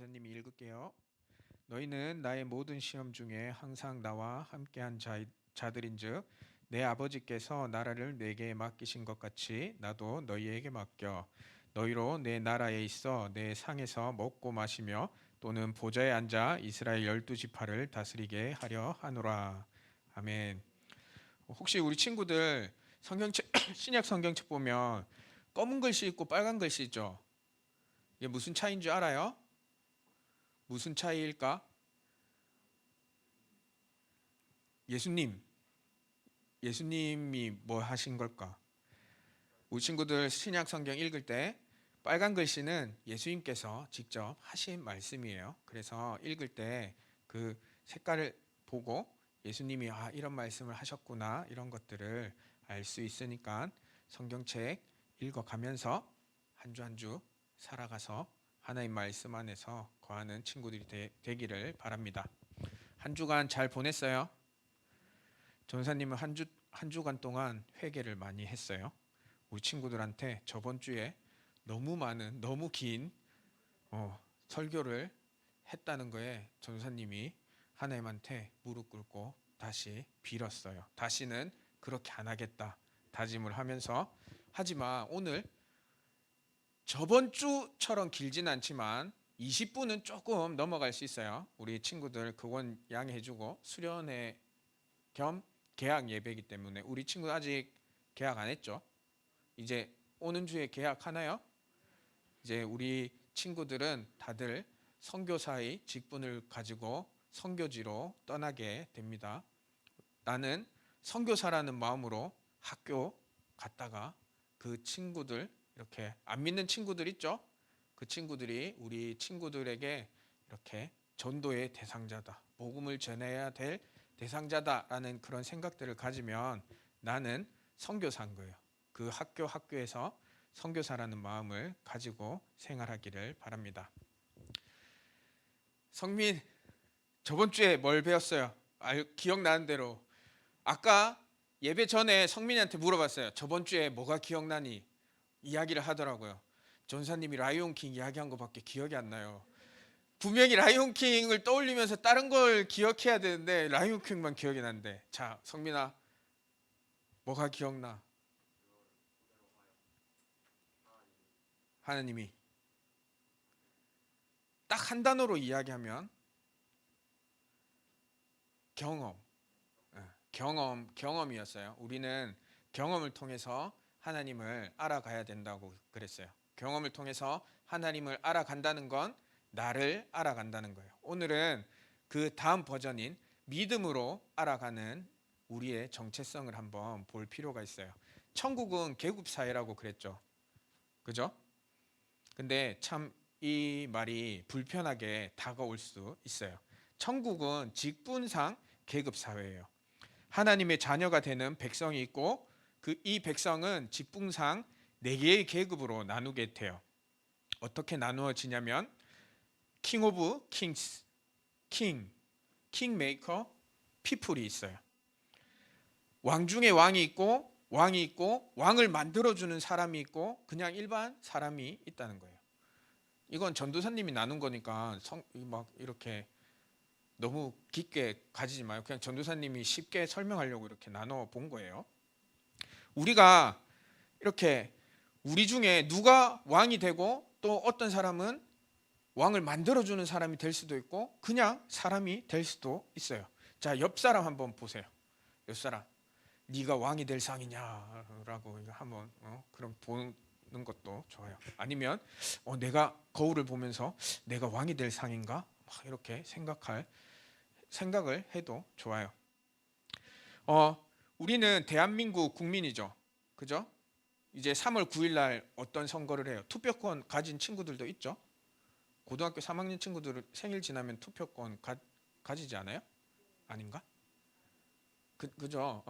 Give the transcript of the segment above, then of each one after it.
전사님이 읽을게요. 너희는 나의 모든 시험 중에 항상 나와 함께한 자들인즉 내 아버지께서 나라를 내게 맡기신 것 같이 나도 너희에게 맡겨 너희로 내 나라에 있어 내 상에서 먹고 마시며 또는 보좌에 앉아 이스라엘 12지파를 다스리게 하려 하노라. 아멘. 혹시 우리 친구들 성경책 신약 성경책 보면 검은 글씨 있고 빨간 글씨 있죠? 이게 무슨 차이인 줄 알아요? 무슨 차이일까? 예수님, 예수님이 뭐 하신 걸까? 우리 친구들 신약 성경 읽을 때 빨간 글씨는 예수님께서 직접 하신 말씀이에요. 그래서 읽을 때 그 색깔을 보고 예수님이 이런 말씀을 하셨구나 이런 것들을 알 수 있으니까 성경책 읽어가면서 한 주 한 주 살아가서 하나님 말씀 안에서 거하는 친구들이 되기를 바랍니다. 한 주간 잘 보냈어요? 전사님은 한 주간 동안 회개를 많이 했어요. 우리 친구들한테 저번 주에 너무 긴 설교를 했다는 거에 전사님이 하나님한테 무릎 꿇고 다시 빌었어요. 다시는 그렇게 안 하겠다 다짐을 하면서, 하지만 오늘 저번 주처럼 길진 않지만 20분은 조금 넘어갈 수 있어요. 우리 친구들 그건 양해해주고 수련회 겸 개학 예배이기 때문에 우리 친구 아직 개학 안 했죠? 이제 오는 주에 개학하나요? 이제 우리 친구들은 다들 선교사의 직분을 가지고 선교지로 떠나게 됩니다. 나는 선교사라는 마음으로 학교 갔다가 그 친구들, 이렇게 안 믿는 친구들 있죠? 그 친구들이 우리 친구들에게 이렇게 전도의 대상자다, 복음을 전해야 될 대상자다라는 그런 생각들을 가지면 나는 선교사인 거예요. 그 학교에서 선교사라는 마음을 가지고 생활하기를 바랍니다. 성민, 저번 주에 뭘 배웠어요? 기억나는 대로. 아까 예배 전에 성민이한테 물어봤어요. 저번 주에 뭐가 기억나니? 이야기를 하더라고요. 전사님이 라이온킹 이야기한 것밖에 기억이 안 나요. 분명히 라이온킹을 떠올리면서 다른 걸 기억해야 되는데 라이온킹만 기억이 난대. 자, 성민아, 뭐가 기억나? 하나님이 딱 한 단어로 이야기하면 경험. 경험이었어요. 우리는 경험을 통해서 하나님을 알아가야 된다고 그랬어요. 경험을 통해서 하나님을 알아간다는 건 나를 알아간다는 거예요. 오늘은 그 다음 버전인 믿음으로 알아가는 우리의 정체성을 한번 볼 필요가 있어요. 천국은 계급사회라고 그랬죠. 그죠? 근데 참 이 말이 불편하게 다가올 수 있어요. 천국은 직분상 계급사회예요. 하나님의 자녀가 되는 백성이 있고 이 백성은 직분상 네 개의 계급으로 나누게 돼요. 어떻게 나누어지냐면 킹 오브 킹스, 킹 메이커, 피플이 있어요. 왕 중에 왕이 있고 왕을 만들어주는 사람이 있고 그냥 일반 사람이 있다는 거예요. 이건 전도사님이 나눈 거니까 막 이렇게 너무 깊게 가지지 마요. 그냥 전도사님이 쉽게 설명하려고 이렇게 나눠 본 거예요. 우리가 이렇게 우리 중에 누가 왕이 되고 또 어떤 사람은 왕을 만들어주는 사람이 될 수도 있고 그냥 사람이 될 수도 있어요. 자, 옆 사람 한번 보세요. 옆 사람, 네가 왕이 될 상이냐라고 한번 그럼 보는 것도 좋아요. 아니면 내가 거울을 보면서 내가 왕이 될 상인가? 막 이렇게 생각을 해도 좋아요. 우리는 대한민국 국민이죠. 그죠? 이제 3월 9일 날 어떤 선거를 해요? 투표권 가진 친구들도 있죠. 고등학교 3학년 친구들 생일 지나면 투표권 가지지 않아요? 아닌가? 그죠?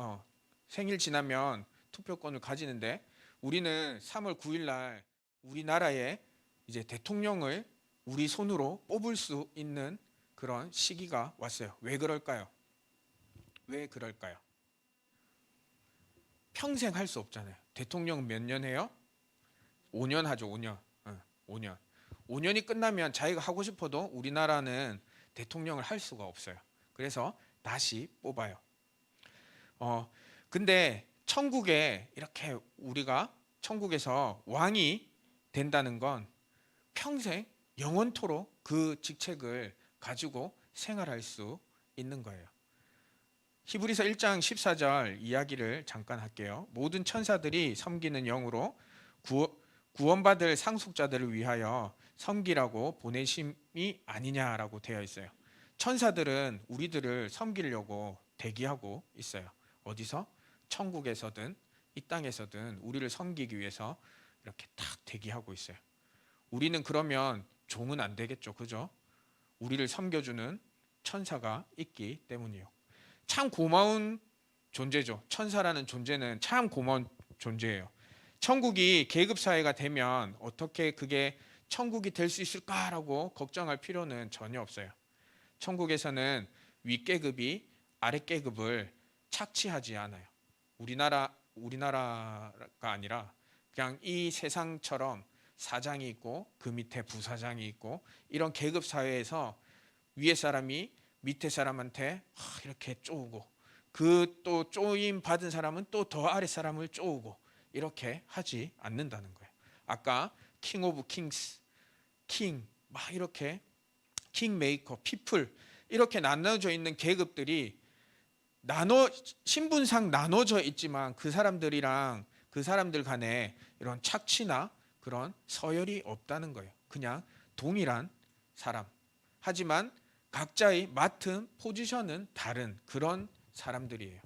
생일 지나면 투표권을 가지는데 우리는 3월 9일 날 우리나라의 이제 대통령을 우리 손으로 뽑을 수 있는 그런 시기가 왔어요. 왜 그럴까요? 왜 그럴까요? 평생 할 수 없잖아요. 대통령 몇 년 해요? 5년 하죠. 5년. 5년. 5년이 끝나면 자기가 하고 싶어도 우리나라는 대통령을 할 수가 없어요. 그래서 다시 뽑아요. 근데 천국에 이렇게 우리가 천국에서 왕이 된다는 건 평생 영원토록 그 직책을 가지고 생활할 수 있는 거예요. 히브리서 1장 14절 이야기를 잠깐 할게요. 모든 천사들이 섬기는 영으로 구원받을 상속자들을 위하여 섬기라고 보내심이 아니냐라고 되어 있어요. 천사들은 우리들을 섬기려고 대기하고 있어요. 어디서? 천국에서든 이 땅에서든 우리를 섬기기 위해서 이렇게 딱 대기하고 있어요. 우리는 그러면 종은 안 되겠죠, 그죠? 우리를 섬겨주는 천사가 있기 때문이에요. 참 고마운 존재죠. 천사라는 존재는 참 고마운 존재예요. 천국이 계급사회가 되면 어떻게 그게 천국이 될 수 있을까라고 걱정할 필요는 전혀 없어요. 천국에서는 윗계급이 아랫계급을 착취하지 않아요. 우리나라가 아니라 그냥 이 세상처럼 사장이 있고 그 밑에 부사장이 있고 이런 계급 사회에서 위에 사람이 밑에 사람한테 이렇게 쪼우고 그 또 쪼임 받은 사람은 또 더 아래 사람을 쪼우고 이렇게 하지 않는다는 거예요. 아까 킹 오브 킹스, 킹 막 이렇게 킹메이커, 피플 이렇게 나눠져 있는 계급들이 신분상 나눠져 있지만 그 사람들이랑 그 사람들 간에 이런 착취나 그런 서열이 없다는 거예요. 그냥 동일한 사람. 하지만 각자의 맡은 포지션은 다른 그런 사람들이에요.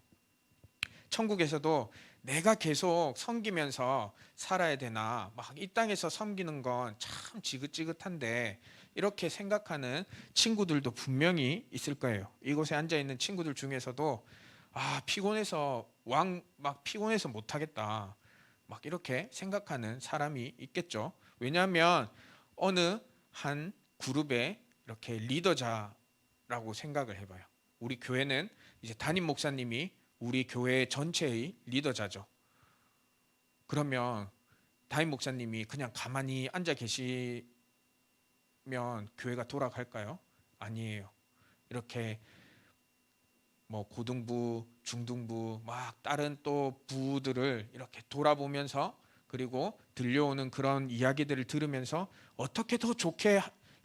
천국에서도 내가 계속 섬기면서 살아야 되나, 막 이 땅에서 섬기는 건 참 지긋지긋한데 이렇게 생각하는 친구들도 분명히 있을 거예요. 이곳에 앉아 있는 친구들 중에서도 피곤해서 막 피곤해서 못 하겠다. 막 이렇게 생각하는 사람이 있겠죠. 왜냐하면 어느 한 그룹의 이렇게 리더자라고 생각을 해봐요. 우리 교회는 이제 담임 목사님이 우리 교회 전체의 리더자죠. 그러면 담임 목사님이 그냥 가만히 앉아 계시면 교회가 돌아갈까요? 아니에요. 이렇게 뭐 고등부, 중등부, 막 다른 또 부들을 이렇게 돌아보면서 그리고 들려오는 그런 이야기들을 들으면서 어떻게 더 좋게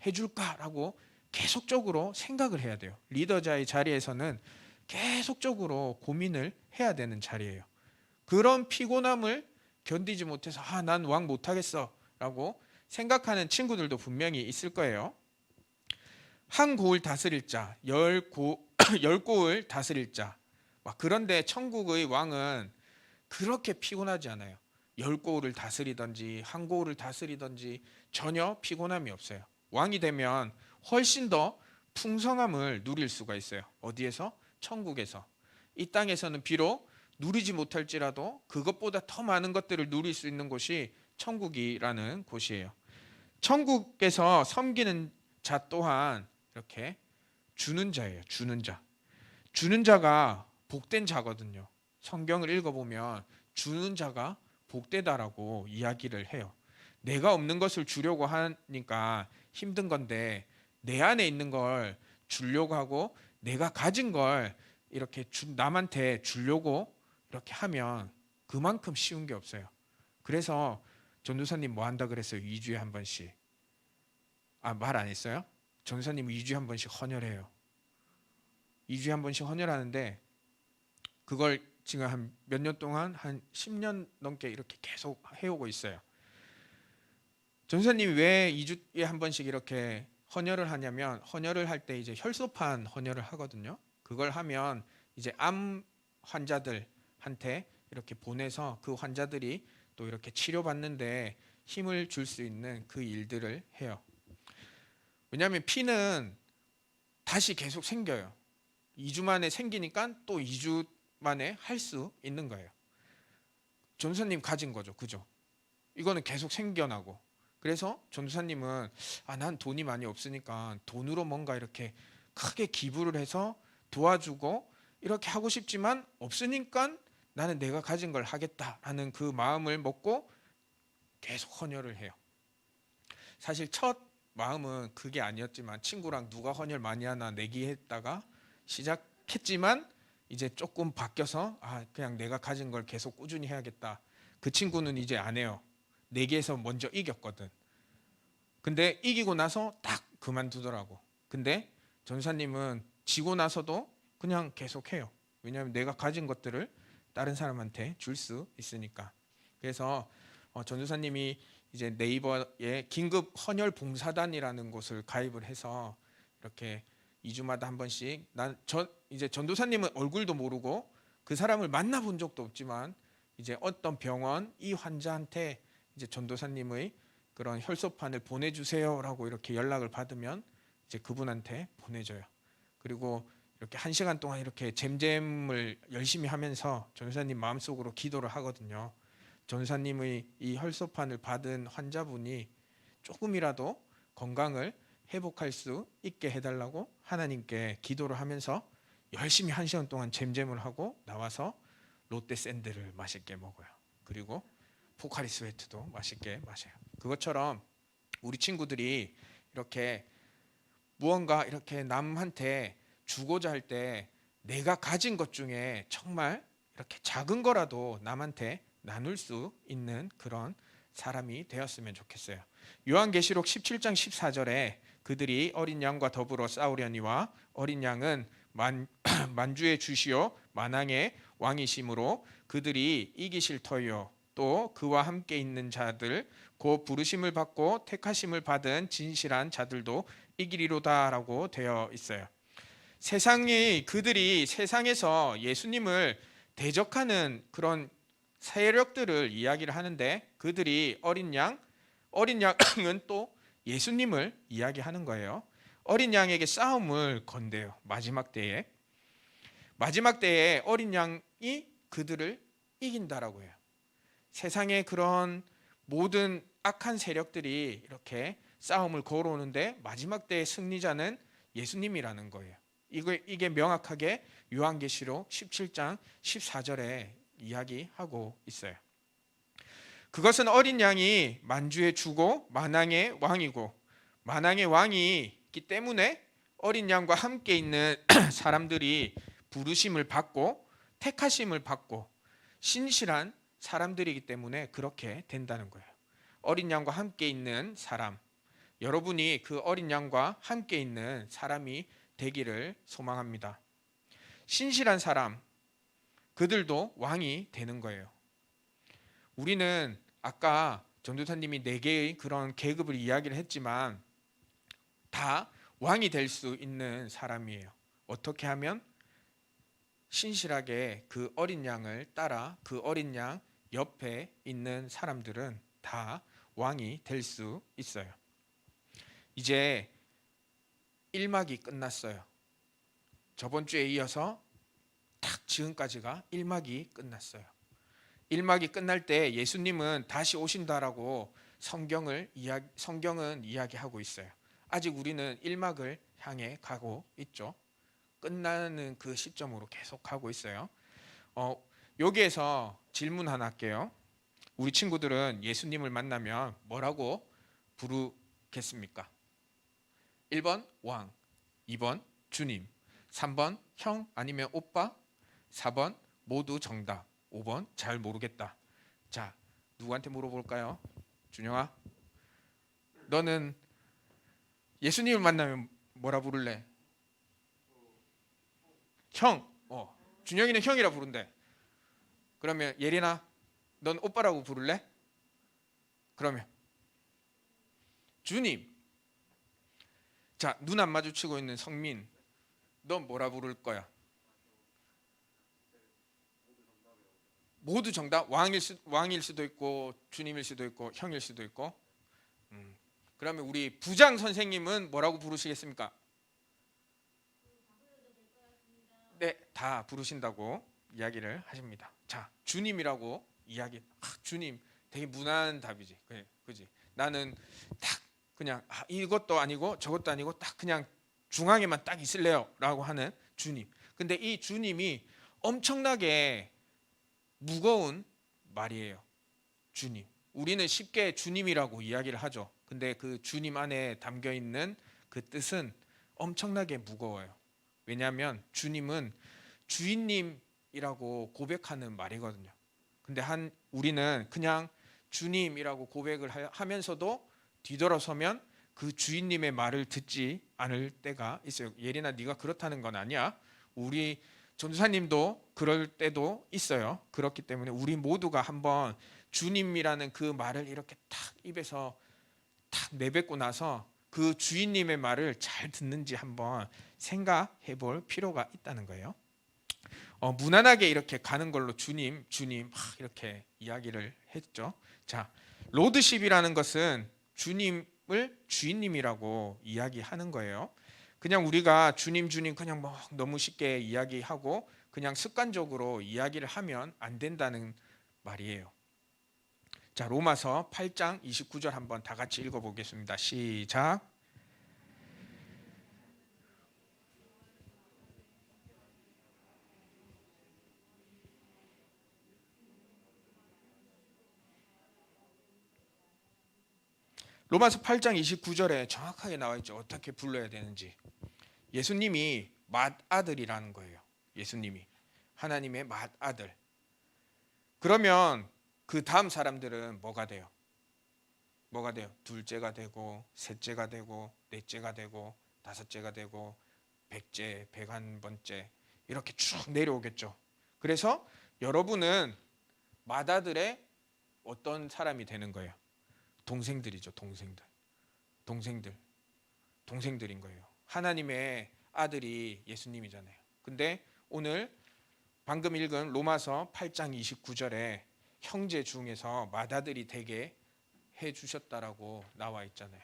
해줄까라고 계속적으로 생각을 해야 돼요. 리더자의 자리에서는 계속적으로 고민을 해야 되는 자리예요. 그런 피곤함을 견디지 못해서 난 왕 못하겠어 라고 생각하는 친구들도 분명히 있을 거예요. 한 고을 다스릴 자, 열 고을 다스릴 자. 그런데 천국의 왕은 그렇게 피곤하지 않아요. 10고을을 다스리든지 한 고을을 다스리든지 전혀 피곤함이 없어요. 왕이 되면 훨씬 더 풍성함을 누릴 수가 있어요. 어디에서? 천국에서. 이 땅에서는 비록 누리지 못할지라도 그것보다 더 많은 것들을 누릴 수 있는 곳이 천국이라는 곳이에요. 천국에서 섬기는 자 또한 이렇게 주는 자예요. 주는 자. 주는 자가 복된 자거든요. 성경을 읽어보면 주는 자가 복되다라고 이야기를 해요. 내가 없는 것을 주려고 하니까 힘든 건데 내 안에 있는 걸 주려고 하고 내가 가진 걸 이렇게 남한테 주려고 이렇게 하면 그만큼 쉬운 게 없어요. 그래서 전도사님 뭐 한다 그랬어요? 2주에 한 번씩. 말 안 했어요? 전도사님 2주에 한 번씩 헌혈해요. 2주에 한 번씩 헌혈하는데 그걸 지금 한 몇 년 동안 한 10년 넘게 이렇게 계속 해오고 있어요. 전도사님이 왜 2주에 한 번씩 이렇게 헌혈을 하냐면 헌혈을 할 때 이제 혈소판 헌혈을 하거든요. 그걸 하면 이제 암 환자들한테 이렇게 보내서 그 환자들이 또 이렇게 치료받는데 힘을 줄 수 있는 그 일들을 해요. 왜냐하면 피는 다시 계속 생겨요. 2주 만에 생기니까 또 2주 만에 할 수 있는 거예요. 전도사님 가진 거죠. 그죠? 이거는 계속 생겨나고. 그래서 전도사님은 난 돈이 많이 없으니까 돈으로 뭔가 이렇게 크게 기부를 해서 도와주고 이렇게 하고 싶지만 없으니까 나는 내가 가진 걸 하겠다라는 그 마음을 먹고 계속 헌혈을 해요. 사실 첫 마음은 그게 아니었지만 친구랑 누가 헌혈 많이 하나 내기했다가 시작했지만 이제 조금 바뀌어서 그냥 내가 가진 걸 계속 꾸준히 해야겠다. 그 친구는 이제 안 해요. 내기에서 먼저 이겼거든. 근데 이기고 나서 딱 그만두더라고. 근데 전사님은 지고 나서도 그냥 계속해요. 왜냐하면 내가 가진 것들을 다른 사람한테 줄 수 있으니까. 그래서 전도사님이 이제 네이버에 긴급 헌혈 봉사단이라는 곳을 가입을 해서 이렇게 2주마다 한 번씩 이제 전도사님은 얼굴도 모르고 그 사람을 만나본 적도 없지만 이제 어떤 병원 이 환자한테 이제 전도사님의 그런 혈소판을 보내주세요라고 이렇게 연락을 받으면 이제 그분한테 보내줘요. 그리고 이렇게 1시간 동안 이렇게 잼잼을 열심히 하면서 전도사님 마음속으로 기도를 하거든요. 전도사님의 이 혈소판을 받은 환자분이 조금이라도 건강을 회복할 수 있게 해달라고 하나님께 기도를 하면서 열심히 1시간 동안 잼잼을 하고 나와서 롯데 샌드를 맛있게 먹어요. 그리고 포카리 스웨트도 맛있게 마셔요. 그것처럼 우리 친구들이 이렇게 무언가 이렇게 남한테 주고자 할 때 내가 가진 것 중에 정말 이렇게 작은 거라도 남한테 나눌 수 있는 그런 사람이 되었으면 좋겠어요. 요한계시록 17장 14절에 그들이 어린 양과 더불어 싸우려니와 어린 양은 만주의 주시요 만왕의 왕이심으로 그들이 이기실 터이요 또 그와 함께 있는 자들 곧 부르심을 받고 택하심을 받은 진실한 자들도 이기리로다라고 되어 있어요. 그들이 세상에서 예수님을 대적하는 그런 세력들을 이야기를 하는데 그들이 어린 양은 또 예수님을 이야기하는 거예요. 어린 양에게 싸움을 건대요. 마지막 때에 어린 양이 그들을 이긴다라고 해요. 세상의 그런 모든 악한 세력들이 이렇게 싸움을 걸어오는데 마지막 때의 승리자는 예수님이라는 거예요. 이게 명확하게 요한계시록 17장 14절에 이야기하고 있어요. 그것은 어린 양이 만주의 주고 만왕의 왕이고 만왕의 왕이 있기 때문에 어린 양과 함께 있는 사람들이 부르심을 받고 택하심을 받고 신실한 사람들이기 때문에 그렇게 된다는 거예요. 어린 양과 함께 있는 사람, 여러분이 그 어린 양과 함께 있는 사람이 되기를 소망합니다. 신실한 사람, 그들도 왕이 되는 거예요. 우리는 아까 전도사님이 4개의 그런 계급을 이야기를 했지만 다 왕이 될 수 있는 사람이에요. 어떻게 하면? 신실하게 그 어린 양을 따라 그 어린 양 옆에 있는 사람들은 다 왕이 될 수 있어요. 이제 1막이 끝났어요. 저번 주에 이어서 딱 지금까지가 1막이 끝났어요. 1막이 끝날 때 예수님은 다시 오신다라고 성경은 이야기하고 있어요. 아직 우리는 1막을 향해 가고 있죠. 끝나는 그 시점으로 계속 가고 있어요. 여기에서 질문 하나 할게요. 우리 친구들은 예수님을 만나면 뭐라고 부르겠습니까? 1번 왕, 2번 주님, 3번 형 아니면 오빠, 4번 모두 정답, 5번 잘 모르겠다. 자, 누구한테 물어볼까요? 준영아, 너는 예수님을 만나면 뭐라 부를래? 형. 준영이는 형이라 부른대. 그러면 예린아, 넌 오빠라고 부를래? 그러면 주님. 자, 눈 안 마주치고 있는 성민, 넌 뭐라 부를 거야? 모두 정답? 왕일 수도 있고 주님일 수도 있고 형일 수도 있고. 그러면 우리 부장 선생님은 뭐라고 부르시겠습니까? 네, 다 부르신다고 이야기를 하십니다. 자, 주님이라고 이야기. 주님, 되게 무난한 답이지. 그지? 나는 딱 그냥 이것도 아니고 저것도 아니고 딱 그냥 중앙에만 딱 있을래요라고 하는 주님. 근데 이 주님이 엄청나게 무거운 말이에요. 주님. 우리는 쉽게 주님이라고 이야기를 하죠. 근데 그 주님 안에 담겨 있는 그 뜻은 엄청나게 무거워요. 왜냐하면 주님은 주인님이라고 고백하는 말이거든요. 근데 우리는 그냥 주님이라고 고백을 하면서도 뒤돌아서면 그 주인님의 말을 듣지 않을 때가 있어요. 예린아, 네가 그렇다는 건 아니야. 우리 전도사님도 그럴 때도 있어요. 그렇기 때문에 우리 모두가 한번 주님이라는 그 말을 이렇게 탁 입에서 탁 내뱉고 나서 그 주인님의 말을 잘 듣는지 한번 생각해 볼 필요가 있다는 거예요. 무난하게 이렇게 가는 걸로 주님 이렇게 이야기를 했죠. 자, 로드십이라는 것은 주님을 주인님이라고 이야기하는 거예요. 그냥 우리가 주님 그냥 뭐 너무 쉽게 이야기하고 그냥 습관적으로 이야기를 하면 안 된다는 말이에요. 자, 로마서 8장 29절 한번 다 같이 읽어보겠습니다. 시작. 로마서 8장 29절에 정확하게 나와 있죠. 어떻게 불러야 되는지. 예수님이 맏아들이라는 거예요. 예수님이 하나님의 맏아들. 그러면 그 다음 사람들은 뭐가 돼요? 뭐가 돼요? 둘째가 되고 셋째가 되고 넷째가 되고 다섯째가 되고 백째, 101번째 이렇게 쭉 내려오겠죠. 그래서 여러분은 맏아들의 어떤 사람이 되는 거예요? 동생들이죠. 동생들인 거예요. 하나님의 아들이 예수님이잖아요. 근데 오늘 방금 읽은 로마서 8장 29절에 형제 중에서 맏아들이 되게 해주셨다라고 나와 있잖아요.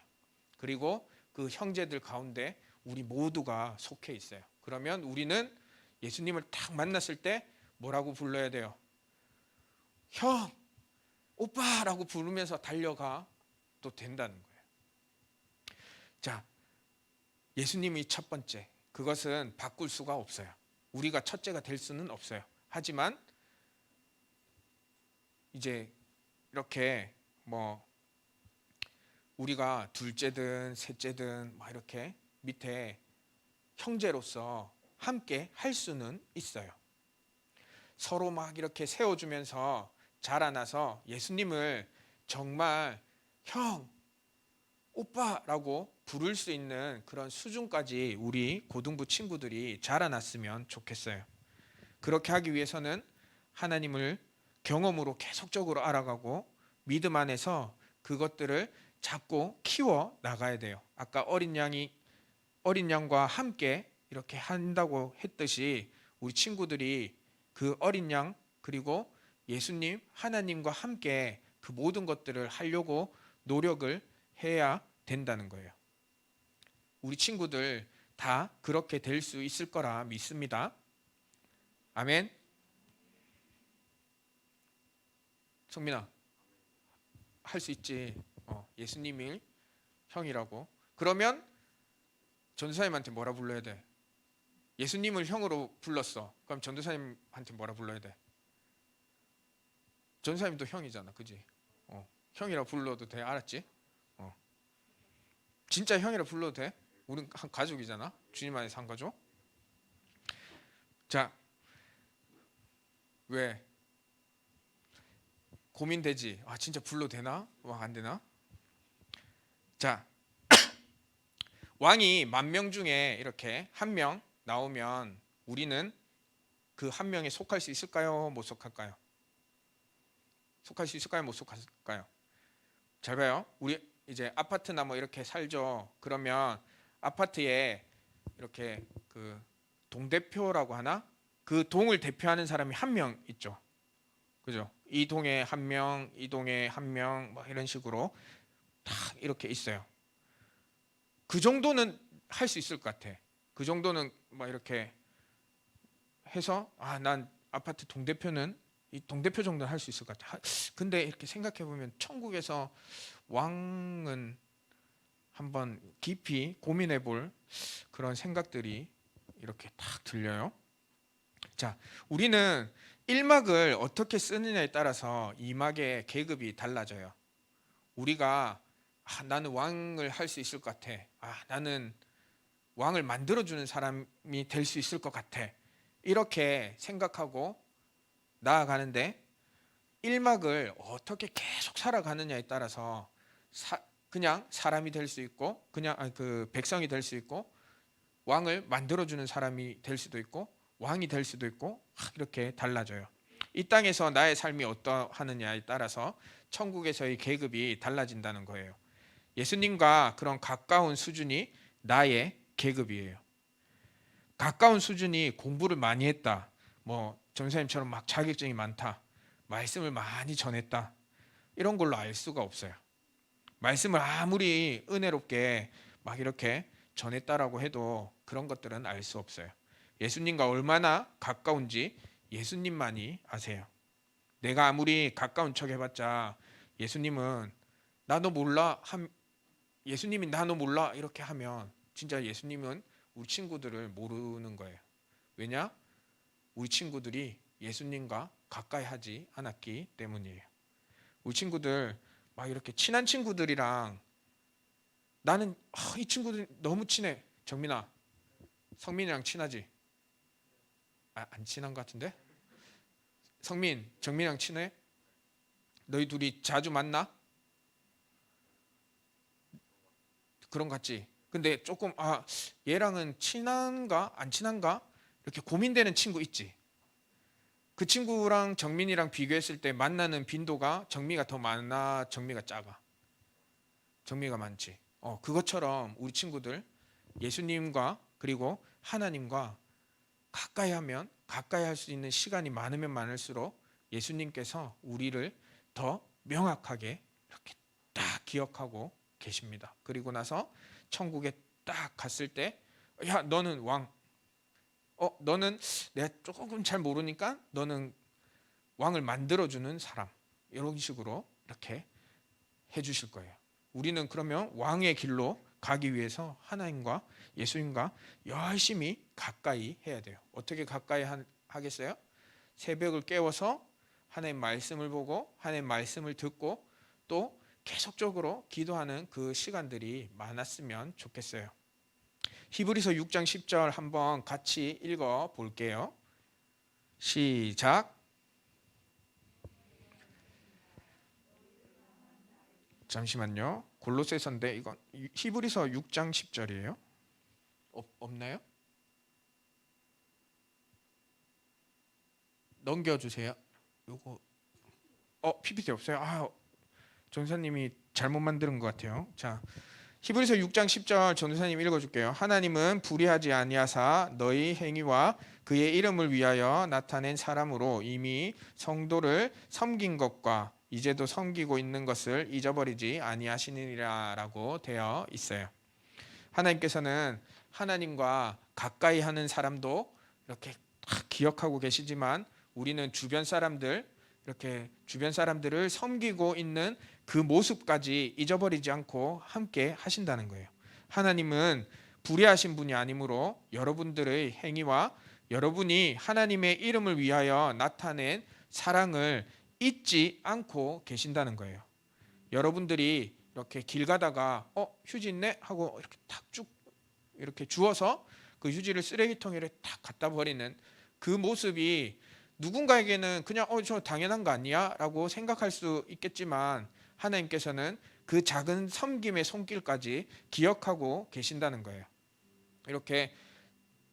그리고 그 형제들 가운데 우리 모두가 속해 있어요. 그러면 우리는 예수님을 딱 만났을 때 뭐라고 불러야 돼요? 형, 오빠라고 부르면서 달려가 또 된다는 거예요. 자, 예수님이 첫 번째. 그것은 바꿀 수가 없어요. 우리가 첫째가 될 수는 없어요. 하지만 이제 이렇게 뭐 우리가 둘째든 셋째든 막 이렇게 밑에 형제로서 함께 할 수는 있어요. 서로 막 이렇게 세워주면서 자라나서 예수님을 정말 형, 오빠라고 부를 수 있는 그런 수준까지 우리 고등부 친구들이 자라났으면 좋겠어요. 그렇게 하기 위해서는 하나님을 경험으로 계속적으로 알아가고 믿음 안에서 그것들을 잡고 키워 나가야 돼요. 아까 어린 양과 함께 이렇게 한다고 했듯이 우리 친구들이 그 어린 양 그리고 예수님 하나님과 함께 그 모든 것들을 하려고 노력을 해야 된다는 거예요. 우리 친구들 다 그렇게 될 수 있을 거라 믿습니다. 아멘. 성민아, 할 수 있지. 예수님이 형이라고. 그러면 전도사님한테 뭐라 불러야 돼? 예수님을 형으로 불렀어. 그럼 전도사님한테 뭐라 불러야 돼? 전도사님도 형이잖아, 그지? 형이라 불러도 돼, 알았지? 진짜 형이라 불러도 돼? 우린 한 가족이잖아. 주님 안에서 한 가족. 자, 왜? 고민되지? 진짜 불러도 되나? 안 되나? 자, 왕이 10,000명 중에 이렇게 한 명 나오면 우리는 그 한 명에 속할 수 있을까요? 못 속할까요? 속할 수 있을까요? 못 속할까요? 잘 봐요. 우리 이제 아파트나 뭐 이렇게 살죠. 그러면 아파트에 이렇게 그 동대표라고 하나? 그 동을 대표하는 사람이 한 명 있죠. 그죠? 이 동에 한 명, 이 동에 한 명, 뭐 이런 식으로 다 이렇게 있어요. 그 정도는 할 수 있을 것 같아. 그 정도는 뭐 이렇게 해서 난 아파트 동대표는 이 동대표 정도는 할 수 있을 것 같아. 근데 이렇게 생각해 보면 천국에서 왕은 한번 깊이 고민해 볼 그런 생각들이 이렇게 딱 들려요. 자, 우리는 1막을 어떻게 쓰느냐에 따라서 2막의 계급이 달라져요. 우리가 나는 왕을 할 수 있을 것 같아. 나는 왕을 만들어주는 사람이 될 수 있을 것 같아. 이렇게 생각하고 나아가는데 일막을 어떻게 계속 살아가느냐에 따라서 그냥 사람이 될 수 있고 그냥 그 백성이 될 수 있고 왕을 만들어주는 사람이 될 수도 있고 왕이 될 수도 있고 이렇게 달라져요. 이 땅에서 나의 삶이 어떠하느냐에 따라서 천국에서의 계급이 달라진다는 거예요. 예수님과 그런 가까운 수준이 나의 계급이에요. 가까운 수준이 공부를 많이 했다. 뭐 전사님처럼 막 자격증이 많다. 말씀을 많이 전했다. 이런 걸로 알 수가 없어요. 말씀을 아무리 은혜롭게 막 이렇게 전했다라고 해도 그런 것들은 알 수 없어요. 예수님과 얼마나 가까운지 예수님만이 아세요. 내가 아무리 가까운 척 해봤자 예수님은 나 너 몰라 예수님이 나 너 몰라 이렇게 하면 진짜 예수님은 우리 친구들을 모르는 거예요. 왜냐? 우리 친구들이 예수님과 가까이 하지 않았기 때문이에요. 우리 친구들 막 이렇게 친한 친구들이랑 나는 이 친구들 너무 친해. 정민아, 성민이랑 친하지? 안 친한 것 같은데? 성민, 정민이랑 친해? 너희 둘이 자주 만나? 그런 것 같지? 근데 조금 얘랑은 친한가 안 친한가? 이렇게 고민되는 친구 있지? 그 친구랑 정민이랑 비교했을 때 만나는 빈도가 정미가 더 많아, 정미가 작아? 정미가 많지. 그것처럼 우리 친구들 예수님과 그리고 하나님과 가까이 하면 가까이 할 수 있는 시간이 많으면 많을수록 예수님께서 우리를 더 명확하게 이렇게 딱 기억하고 계십니다. 그리고 나서 천국에 딱 갔을 때 야 너는 왕, 너는 내가 조금 잘 모르니까 너는 왕을 만들어주는 사람, 이런 식으로 이렇게 해주실 거예요. 우리는 그러면 왕의 길로 가기 위해서 하나님과 예수님과 열심히 가까이 해야 돼요. 어떻게 가까이 하겠어요? 새벽을 깨워서 하나님 말씀을 보고 하나님 말씀을 듣고 또 계속적으로 기도하는 그 시간들이 많았으면 좋겠어요. 히브리서 6장 10절 한번 같이 읽어 볼게요. 시작. 잠시만요. 골로새서인데 이건 히브리서 6장 10절이에요. 없나요? 넘겨주세요. 요거 PPT 없어요? 전사님이 잘못 만든 것 같아요. 자, 히브리서 6장 10절 전사님 읽어줄게요. 하나님은 불의하지 아니하사 너희 행위와 그의 이름을 위하여 나타낸 사람으로 이미 성도를 섬긴 것과 이제도 섬기고 있는 것을 잊어버리지 아니하시니라라고 되어 있어요. 하나님께서는 하나님과 가까이 하는 사람도 이렇게 기억하고 계시지만 우리는 주변 사람들 이렇게 주변 사람들을 섬기고 있는 그 모습까지 잊어버리지 않고 함께 하신다는 거예요. 하나님은 불의하신 분이 아니므로 여러분들의 행위와 여러분이 하나님의 이름을 위하여 나타낸 사랑을 잊지 않고 계신다는 거예요. 여러분들이 이렇게 길 가다가 휴지 있네 하고 이렇게 탁 쭉 이렇게 주워서 그 휴지를 쓰레기통에 탁 갖다 버리는 그 모습이 누군가에게는 그냥 저 당연한 거 아니야? 라고 생각할 수 있겠지만 하나님께서는 그 작은 섬김의 손길까지 기억하고 계신다는 거예요. 이렇게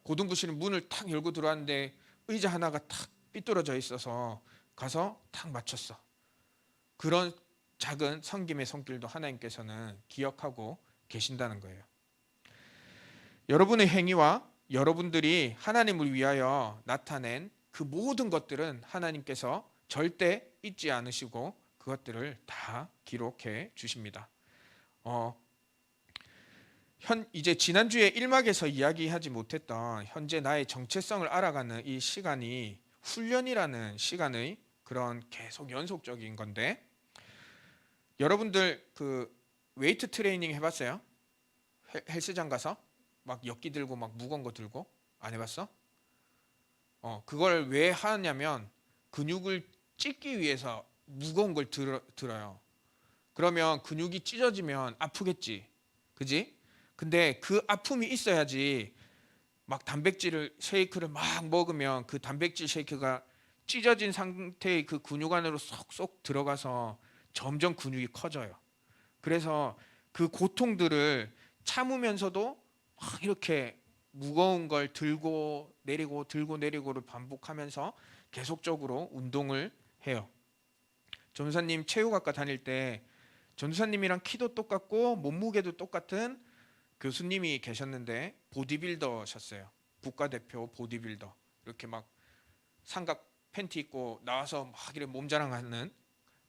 고등부실 문을 탁 열고 들어왔는데 의자 하나가 탁 삐뚤어져 있어서 가서 탁 맞췄어. 그런 작은 섬김의 손길도 하나님께서는 기억하고 계신다는 거예요. 여러분의 행위와 여러분들이 하나님을 위하여 나타낸 그 모든 것들은 하나님께서 절대 잊지 않으시고 그것들을 다 기록해 주십니다. 이제 지난주에 1막에서 이야기하지 못했던 현재 나의 정체성을 알아가는 이 시간이 훈련이라는 시간의 그런 계속 연속적인 건데 여러분들 그 웨이트 트레이닝 해봤어요? 헬스장 가서 막 역기 들고 막 무거운 거 들고 안 해봤어? 그걸 왜 하냐면 근육을 찢기 위해서 무거운 걸 들어요. 그러면 근육이 찢어지면 아프겠지. 그지? 근데 그 아픔이 있어야지 막 단백질을 쉐이크를 막 먹으면 그 단백질 쉐이크가 찢어진 상태의 그 근육 안으로 쏙쏙 들어가서 점점 근육이 커져요. 그래서 그 고통들을 참으면서도 막 이렇게 무거운 걸 들고 내리고 들고 내리고를 반복하면서 계속적으로 운동을 해요. 전도사님 체육학과 다닐 때 전도사님이랑 키도 똑같고 몸무게도 똑같은 교수님이 계셨는데 보디빌더셨어요. 국가대표 보디빌더. 이렇게 막 삼각 팬티 입고 나와서 막 이렇게 몸자랑하는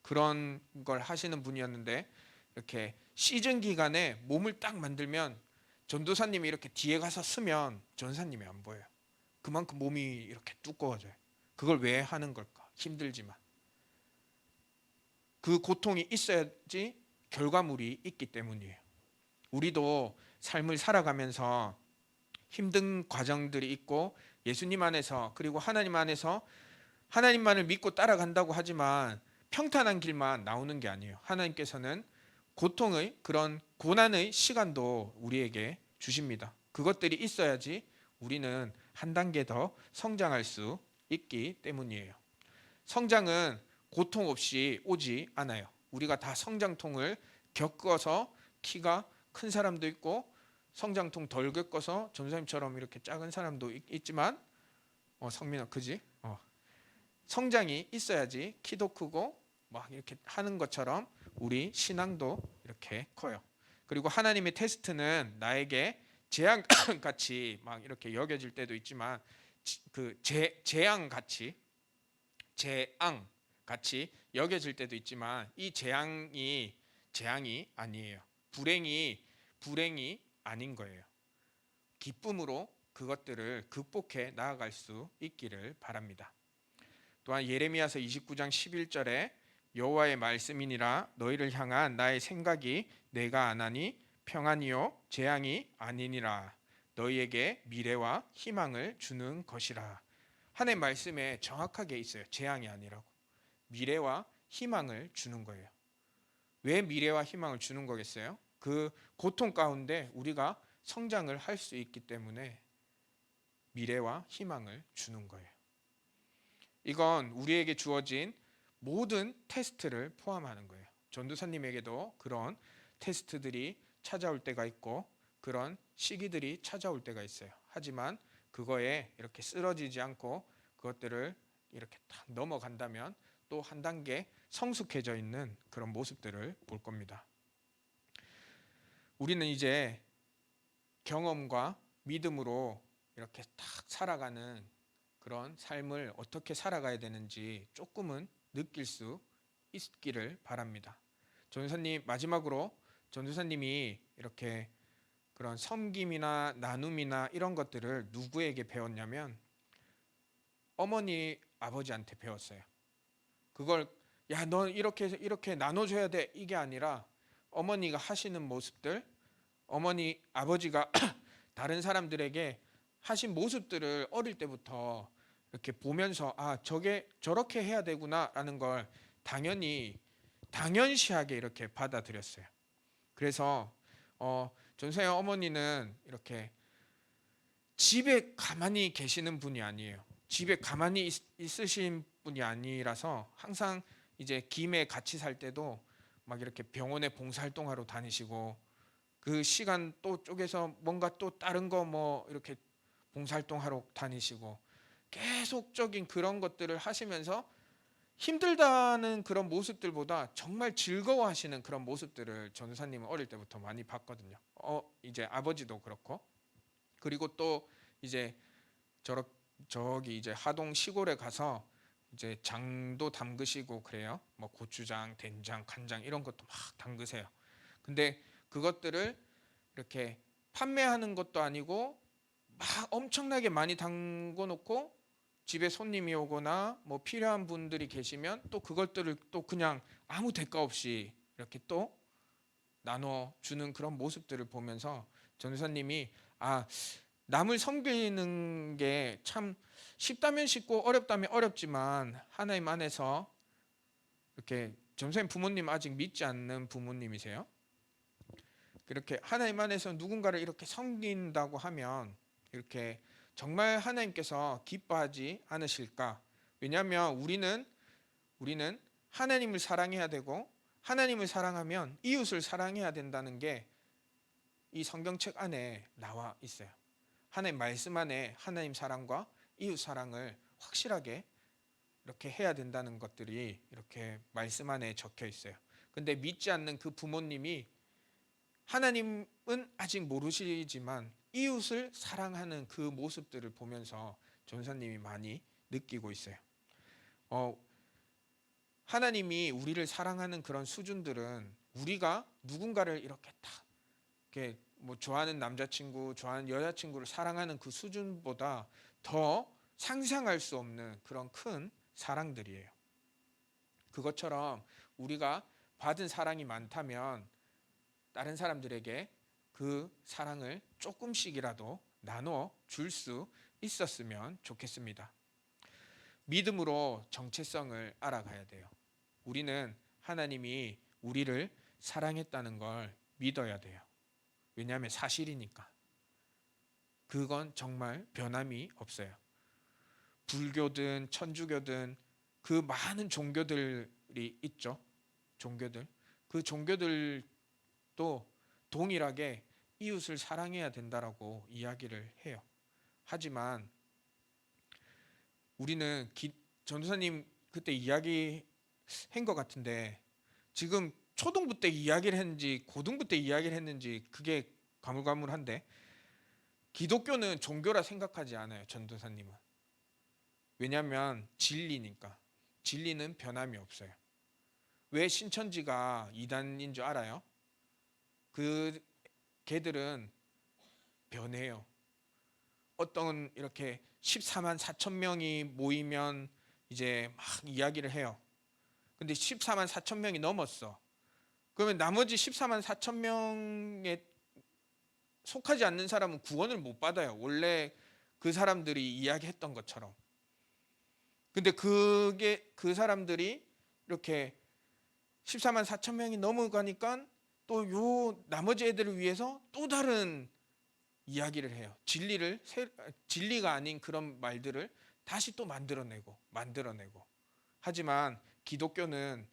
그런 걸 하시는 분이었는데 이렇게 시즌 기간에 몸을 딱 만들면 전도사님이 이렇게 뒤에 가서 쓰면 전사님이 안 보여요. 그만큼 몸이 이렇게 두꺼워져요. 그걸 왜 하는 걸까? 힘들지만. 그 고통이 있어야지 결과물이 있기 때문이에요. 우리도 삶을 살아가면서 힘든 과정들이 있고 예수님 안에서 그리고 하나님 안에서 하나님만을 믿고 따라간다고 하지만 평탄한 길만 나오는 게 아니에요. 하나님께서는 고통의 그런 고난의 시간도 우리에게 주십니다. 그것들이 있어야지 우리는 한 단계 더 성장할 수 있기 때문이에요. 성장은 고통 없이 오지 않아요. 우리가 다 성장통을 겪어서 키가 큰 사람도 있고 성장통 덜 겪어서 전사님처럼 이렇게 작은 사람도 있지만 성민아 그지? 성장이 있어야지 키도 크고 막 이렇게 하는 것처럼 우리 신앙도 이렇게 커요. 그리고 하나님의 테스트는 나에게 재앙같이 막 이렇게 여겨질 때도 있지만 그 재앙같이 여겨질 때도 있지만 이 재앙이 아니에요. 불행이 아닌 거예요. 기쁨으로 그것들을 극복해 나아갈 수 있기를 바랍니다. 또한 예레미야서 29장 11절에 여호와의 말씀이니라 너희를 향한 나의 생각이 내가 아나니 평안이요 재앙이 아니니라 너희에게 미래와 희망을 주는 것이라. 하나님의 말씀에 정확하게 있어요. 재앙이 아니라고. 미래와 희망을 주는 거예요. 왜 미래와 희망을 주는 거겠어요? 그 고통 가운데 우리가 성장을 할 수 있기 때문에 미래와 희망을 주는 거예요. 이건 우리에게 주어진 모든 테스트를 포함하는 거예요. 전도사님에게도 그런 테스트들이 찾아올 때가 있고 그런 시기들이 찾아올 때가 있어요. 하지만 그거에 이렇게 쓰러지지 않고 그것들을 이렇게 딱 넘어간다면 또 한 단계 성숙해져 있는 그런 모습들을 볼 겁니다. 우리는 이제 경험과 믿음으로 이렇게 딱 살아가는 그런 삶을 어떻게 살아가야 되는지 조금은 느낄 수 있기를 바랍니다. 전도사님 마지막으로 전도사님이 이렇게 그런 섬김이나 나눔이나 이런 것들을 누구에게 배웠냐면 어머니 아버지한테 배웠어요. 그걸 야 너 이렇게 나눠줘야 돼 이게 아니라 어머니가 하시는 모습들 어머니 아버지가 다른 사람들에게 하신 모습들을 어릴 때부터 이렇게 보면서 아 저게 저렇게 해야 되구나라는 걸 당연시하게 이렇게 받아들였어요. 그래서 전서영 어머니는 이렇게 집에 가만히 계시는 분이 아니에요. 집에 가만히 있으신 분이 아니라서 항상 이제 김에 같이 살 때도 막 이렇게 병원에 봉사활동하러 다니시고 그 시간 또 쪼개서 뭔가 또 다른 거 뭐 이렇게 봉사활동하러 다니시고 계속적인 그런 것들을 하시면서 힘들다는 그런 모습들보다 정말 즐거워하시는 그런 모습들을 전도사님은 어릴 때부터 많이 봤거든요. 이제 아버지도 그렇고 그리고 또 이제 저기 이제 하동 시골에 가서 이제 장도 담그시고 그래요. 뭐 고추장, 된장, 간장 이런 것도 막 담그세요. 근데 그것들을 이렇게 판매하는 것도 아니고 막 엄청나게 많이 담궈 놓고 집에 손님이 오거나 뭐 필요한 분들이 계시면 또 그것들을 또 그냥 아무 대가 없이 이렇게 또 나눠 주는 그런 모습들을 보면서 전도사님이 남을 섬기는 게 참 쉽다면 쉽고 어렵다면 어렵지만 하나님 안에서 이렇게 전생 부모님 아직 믿지 않는 부모님이세요? 그렇게 하나님 안에서 누군가를 이렇게 섬긴다고 하면 이렇게 정말 하나님께서 기뻐하지 않으실까? 왜냐하면 우리는 하나님을 사랑해야 되고 하나님을 사랑하면 이웃을 사랑해야 된다는 게 이 성경책 안에 나와 있어요. 하나님 말씀 안에 하나님 사랑과 이웃 사랑을 확실하게 이렇게 해야 된다는 것들이 이렇게 말씀 안에 적혀 있어요. 근데 믿지 않는 그 부모님이 하나님은 아직 모르시지만 이웃을 사랑하는 그 모습들을 보면서 전사님이 많이 느끼고 있어요. 하나님이 우리를 사랑하는 그런 수준들은 우리가 누군가를 이렇게 딱 이렇게 뭐 좋아하는 남자친구, 좋아하는 여자친구를 사랑하는 그 수준보다 더 상상할 수 없는 그런 큰 사랑들이에요. 그것처럼 우리가 받은 사랑이 많다면 다른 사람들에게 그 사랑을 조금씩이라도 나눠 줄 수 있었으면 좋겠습니다. 믿음으로 정체성을 알아가야 돼요. 우리는 하나님이 우리를 사랑했다는 걸 믿어야 돼요. 왜냐하면 사실이니까. 그건 정말 변함이 없어요. 불교든 천주교든 그 많은 종교들이 있죠. 종교들. 그 종교들도 동일하게 이웃을 사랑해야 된다라고 이야기를 해요. 하지만 우리는 전도사님 그때 이야기한 것 같은데 지금 초등부 때 이야기를 했는지 고등부 때 이야기를 했는지 그게 가물가물한데 기독교는 종교라 생각하지 않아요. 전도사님은. 왜냐하면 진리니까. 진리는 변함이 없어요. 왜 신천지가 이단인 줄 알아요? 그 걔들은 변해요. 어떤 이렇게 14만 4천 명이 모이면 이제 막 이야기를 해요. 근데 14만 4천 명이 넘었어. 그러면 나머지 14만 4천 명에 속하지 않는 사람은 구원을 못 받아요. 원래 그 사람들이 이야기했던 것처럼. 근데 그게 그 사람들이 이렇게 14만 4천 명이 넘어가니까 또 요 나머지 애들을 위해서 또 다른 이야기를 해요. 진리가 아닌 그런 말들을 다시 또 만들어내고. 하지만 기독교는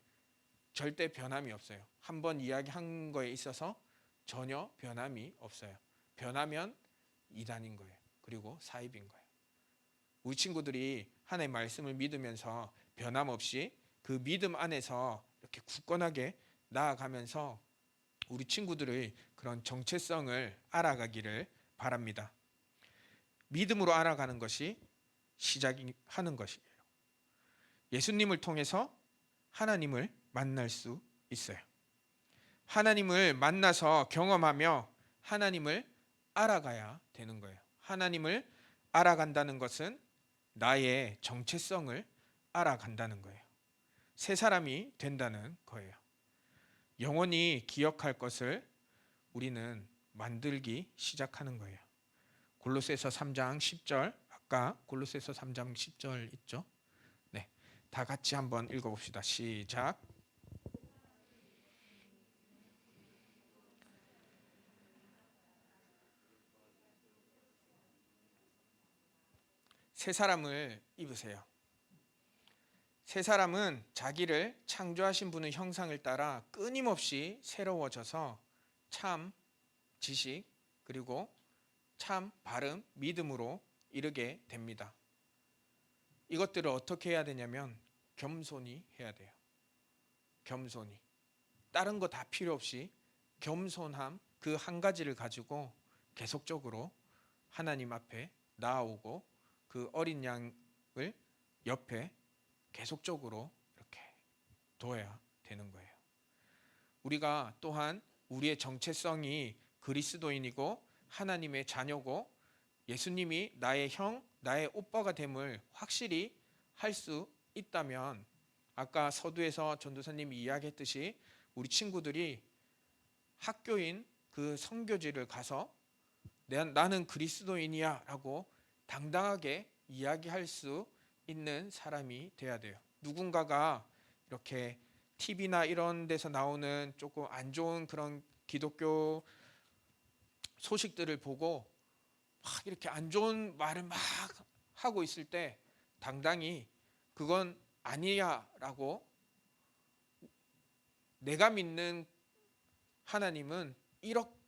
절대 변함이 없어요. 한번 이야기한 거에 있어서 전혀 변함이 없어요. 변하면 이단인 거예요. 그리고 사입인 거예요. 우리 친구들이 하나님의 말씀을 믿으면서 변함없이 그 믿음 안에서 이렇게 굳건하게 나아가면서 우리 친구들의 그런 정체성을 알아가기를 바랍니다. 믿음으로 알아가는 것이 시작하는 것이에요. 예수님을 통해서 하나님을 만날 수 있어요. 하나님을 만나서 경험하며 하나님을 알아가야 되는 거예요. 하나님을 알아간다는 것은 나의 정체성을 알아간다는 거예요. 새 사람이 된다는 거예요. 영원히 기억할 것을 우리는 만들기 시작하는 거예요. 골로새서 3장 10절, 아까 골로새서 3장 10절 있죠? 네, 다 같이 한번 읽어봅시다. 시작. 새 사람을 입으세요. 새 사람은 자기를 창조하신 분의 형상을 따라 끊임없이 새로워져서 참 지식 그리고 참 바른 믿음으로 이르게 됩니다. 이것들을 어떻게 해야 되냐면 겸손히 해야 돼요. 겸손히. 다른 거 다 필요 없이 겸손함 그 한 가지를 가지고 계속적으로 하나님 앞에 나아오고 그 어린 양을 옆에 계속적으로 이렇게 둬야 되는 거예요. 우리가 또한 우리의 정체성이 그리스도인이고 하나님의 자녀고 예수님이 나의 형, 나의 오빠가 됨을 확실히 할 수 있다면 아까 서두에서 전도사님이 이야기했듯이 우리 친구들이 학교인 그 선교지를 가서 나는 그리스도인이야 라고 당당하게 이야기할 수 있는 사람이 돼야 돼요. 누군가가 이렇게 TV나 이런 데서 나오는 조금 안 좋은 그런 기독교 소식들을 보고 막 이렇게 안 좋은 말을 막 하고 있을 때 당당히 그건 아니야라고, 내가 믿는 하나님은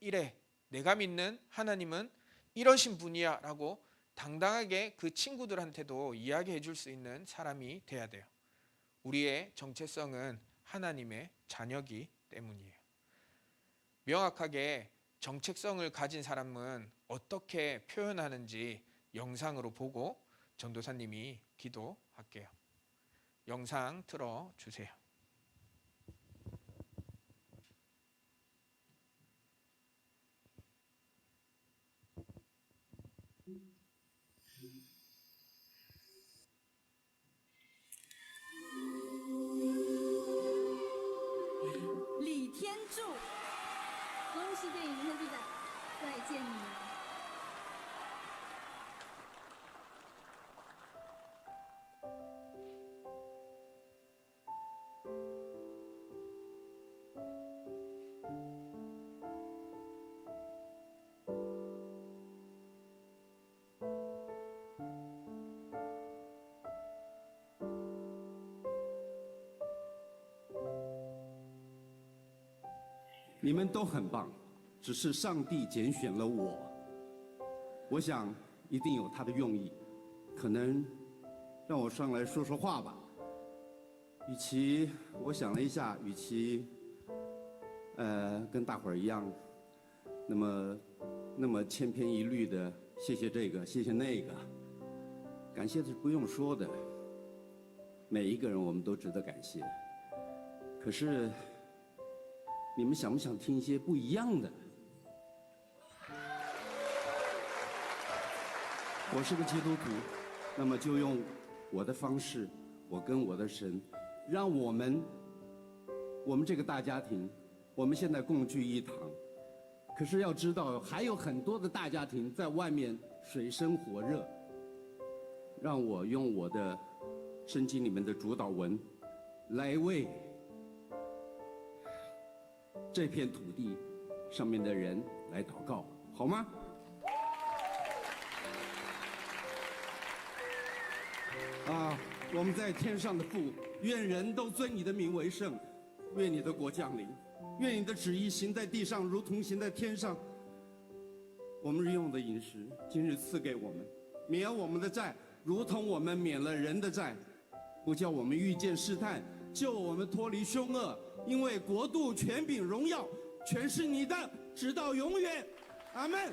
이래, 내가 믿는 하나님은 이러신 분이야라고 당당하게 그 친구들한테도 이야기해 줄 수 있는 사람이 돼야 돼요. 우리의 정체성은 하나님의 자녀이기 때문이에요. 명확하게 정체성을 가진 사람은 어떻게 표현하는지 영상으로 보고 전도사님이 기도할게요. 영상 틀어 주세요.李天柱，恭喜电影天地展，再见你们。你们都很棒，只是上帝拣选了我。我想一定有他的用意，可能让我上来说说话吧。我想了一下，与其跟大伙儿一样，那么千篇一律的谢谢这个谢谢那个，感谢是不用说的，每一个人我们都值得感谢。可是你们想不想听一些不一样的？我是个基督徒，那么就用我的方式，我跟我的神，让我们这个大家庭，我们现在共聚一堂。可是要知道，还有很多的大家庭在外面水深火热。让我用我的圣经里面的主导文，来为这片土地上面的人来祷告，好吗？我们在天上的父，愿人都尊你的名为圣，愿你的国降临，愿你的旨意行在地上，如同行在天上。我们日用的饮食，今日赐给我们，免我们的债，如同我们免了人的债，不叫我们遇见试探，救我们脱离凶恶。因为国度、权柄、荣耀，全是你的，直到永远。阿们。